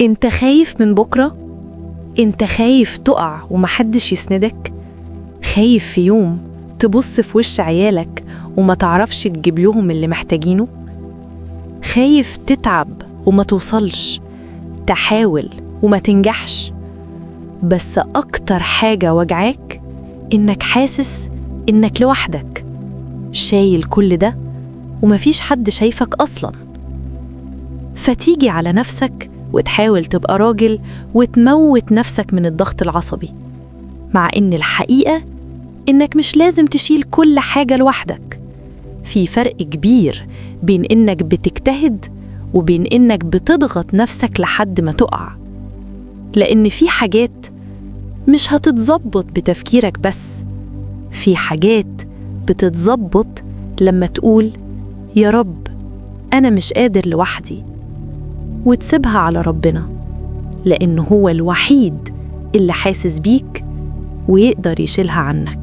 انت خايف من بكرة؟ انت خايف تقع ومحدش يسندك؟ خايف في يوم تبص في وش عيالك وما تعرفش تجيب لهم اللي محتاجينه؟ خايف تتعب وما توصلش، تحاول وما تنجحش؟ بس أكتر حاجة وجعاك إنك حاسس إنك لوحدك، شايل كل ده ومفيش حد شايفك أصلاً. فتيجي على نفسك وتحاول تبقى راجل وتموت نفسك من الضغط العصبي، مع إن الحقيقة إنك مش لازم تشيل كل حاجة لوحدك. في فرق كبير بين إنك بتجتهد وبين إنك بتضغط نفسك لحد ما تقع، لأن في حاجات مش هتتظبط بتفكيرك بس، في حاجات بتتظبط لما تقول يا رب أنا مش قادر لوحدي، وتسيبها على ربنا، لأنه هو الوحيد اللي حاسس بيك ويقدر يشيلها عنك.